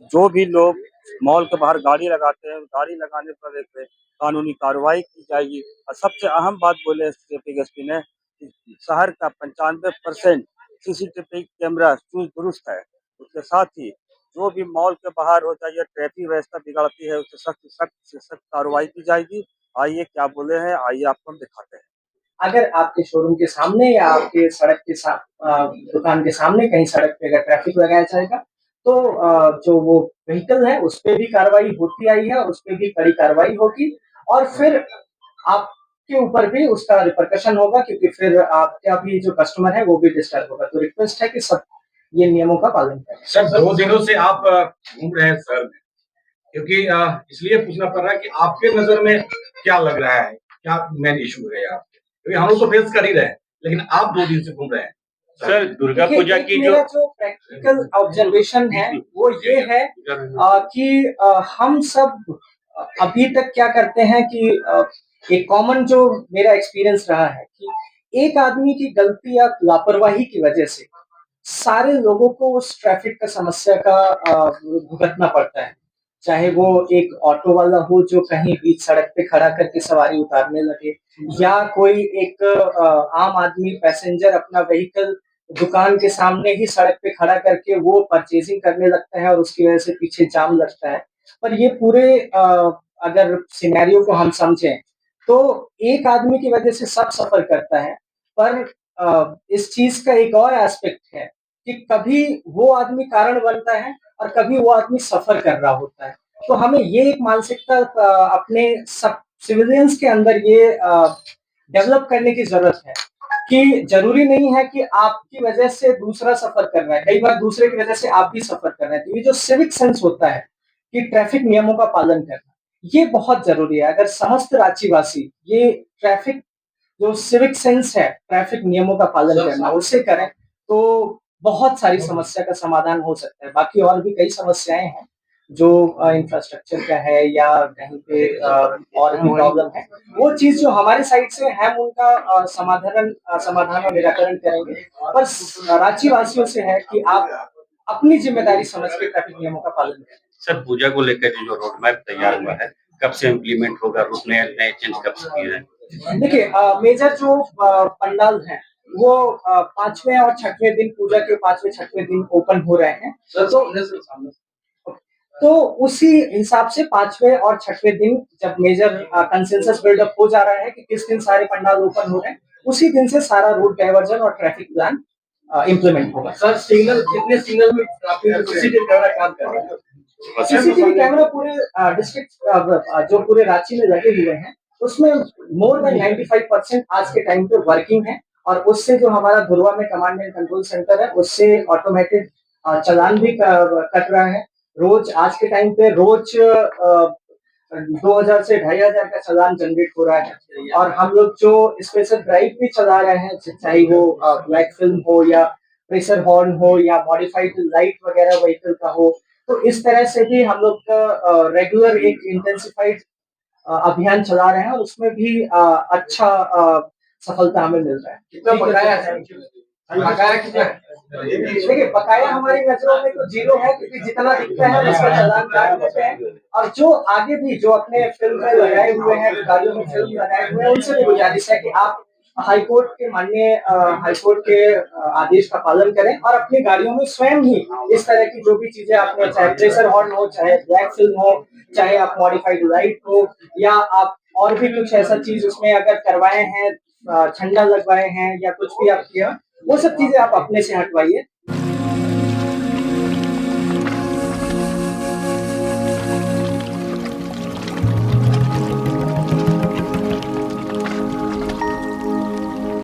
जो भी लोग मॉल के बाहर गाड़ी लगाते हैं, गाड़ी लगाने पर एक कानूनी कार्रवाई की जाएगी। और सबसे अहम बात बोले ट्रैफिक एसपी ने कि शहर का 95% सीसीटीवी कैमरा चुस्त दुरुस्त है। उसके साथ ही जो भी मॉल के बाहर हो चाहे ट्रैफिक व्यवस्था बिगड़ती है, उससे सख्त से सख्त कार्रवाई की जाएगी। आइए क्या बोले हैं, आइए आपको हम दिखाते हैं। अगर आपके शोरूम के सामने या आपके सड़क के दुकान के सामने कहीं सड़क पे अगर ट्रैफिक लगाया जाएगा, तो जो वो व्हीकल है उस पे भी कार्रवाई होती आई है, उस पे भी कड़ी कार्रवाई होगी और फिर आपके ऊपर भी उसका रिपरकशन होगा, क्योंकि फिर आपका भी जो कस्टमर है वो भी डिस्टर्ब होगा। तो रिक्वेस्ट है कि सब ये नियमों का पालन करें। सर 2 दिनों से आप घूम रहे हैं शहर में, क्योंकि इसलिए पूछना पड़ रहा है कि आपके नजर में क्या लग रहा है, क्या मेन इशू है यहाँ पे? क्योंकि हम लोग तो फेस कर ही रहे हैं, लेकिन आप 2 दिन से घूम रहे हैं। सर दुर्गा पूजा की मेरा जो प्रैक्टिकल ऑब्जर्वेशन है वो ये है कि हम सब अभी तक क्या करते हैं कि एक कॉमन जो मेरा एक्सपीरियंस रहा है कि एक आदमी की गलती या लापरवाही की वजह से सारे लोगों को उस ट्रैफिक का समस्या का भुगतना पड़ता है। चाहे वो एक ऑटो वाला हो जो कहीं बीच सड़क पे खड़ा करके सवारी उतारने लगे, या कोई एक आम आदमी पैसेंजर अपना व्हीकल दुकान के सामने ही सड़क पे खड़ा करके वो परचेजिंग करने लगता है और उसकी वजह से पीछे जाम लगता है। पर ये पूरे अगर सिनेरियो को हम समझें तो एक आदमी की वजह से सब सफर करता है। पर इस चीज का एक और एस्पेक्ट है कि कभी वो आदमी कारण बनता है और कभी वो आदमी सफर कर रहा होता है। तो हमें ये एक मानसिकता अपने सब सिविलियंस के अंदर ये डेवलप करने की जरूरत है कि जरूरी नहीं है कि आपकी वजह से दूसरा सफर कर रहा है, कई बार दूसरे की वजह से आप भी सफर कर रहे हैं। तो ये जो सिविक सेंस होता है कि ट्रैफिक नियमों का पालन करना, ये बहुत जरूरी है। अगर समस्त रांचीवासी ये ट्रैफिक जो सिविक सेंस है, ट्रैफिक नियमों का पालन करना, उसे करें तो बहुत सारी समस्या का समाधान हो सकता है। बाकी और भी कई समस्याएं हैं जो इंफ्रास्ट्रक्चर का है या कहीं पे और भी प्रॉब्लम है, वो चीज जो हमारे साइड से है उनका समाधान और निराकरण करेंगे। पर रांची वासियों से है कि आप अपनी जिम्मेदारी समझ के ट्रैफिक नियमों का पालन करें। सर पूजा को लेकर जो रोड मैप तैयार हुआ है, कब से इम्प्लीमेंट होगा, रूट नए चेंज कब से किए हैं? देखिए मेजर जो पंडाल हैं वो 5वें और 6वें दिन, पूजा के 5वें 6वें दिन ओपन हो रहे हैं। तो उसी हिसाब से 5वें और 6वें दिन जब मेजर कंसेंसस बिल्डअप हो जा रहा है कि किस दिन सारे पंडाल ओपन हो रहे हैं, उसी दिन से सारा रूट डाइवर्जन और ट्रैफिक प्लान इम्प्लीमेंट होगा। सर सिग्नल कितने सिग्नल में सीसीटीवी कैमरा काम कर रहा है? सीसीटीवी कैमरा पूरे डिस्ट्रिक्ट जो पूरे रांची में लगे हुए हैं उसमें मोर देन 95% आज के टाइम पे वर्किंग है। और उससे जो हमारा धुरवा में कमांड एंड कंट्रोल सेंटर है उससे ऑटोमेटेड चालान भी कट रहा है। रोज आज के टाइम पे रोज 2000 से 2500 का चालान जनरेट हो रहा है। और हम लोग जो स्पेशल ड्राइव भी चला रहे हैं, चाहे वो ब्लैक फिल्म हो या प्रेशर हॉर्न हो या मॉडिफाइड लाइट वगैरह व्हीकल का हो, तो इस तरह से भी हम लोग का रेगुलर एक इंटेंसिफाइड अभियान चला रहे हैं और उसमें भी अच्छा सफलता हमें मिल रहा है। कितना बकाया है? बकाया कितना है? देखिए बकाया हमारी नजरों में तो जीरो है, क्योंकि जितना दिखता है उसका चालान काट देते हैं। और जो आगे भी जो अपने फिल्म में लगाए हुए हैं, गाड़ियों में फिल्म लगाए हुए हैं, उनसे भी गुजारिश है कि आप हाईकोर्ट के माननीय हाईकोर्ट के आदेश का पालन करें और अपनी गाड़ियों में स्वयं ही इस तरह की जो भी चीजें आपने, चाहे प्रेशर हॉर्न हो, चाहे ब्लैक फिल्म हो, चाहे आप मॉडिफाइड लाइट हो, या आप और भी कुछ ऐसा चीज उसमें अगर करवाए हैं, झंडा लगवाए हैं या कुछ भी आप किया, वो सब चीजें आप अपने से हटवाइए।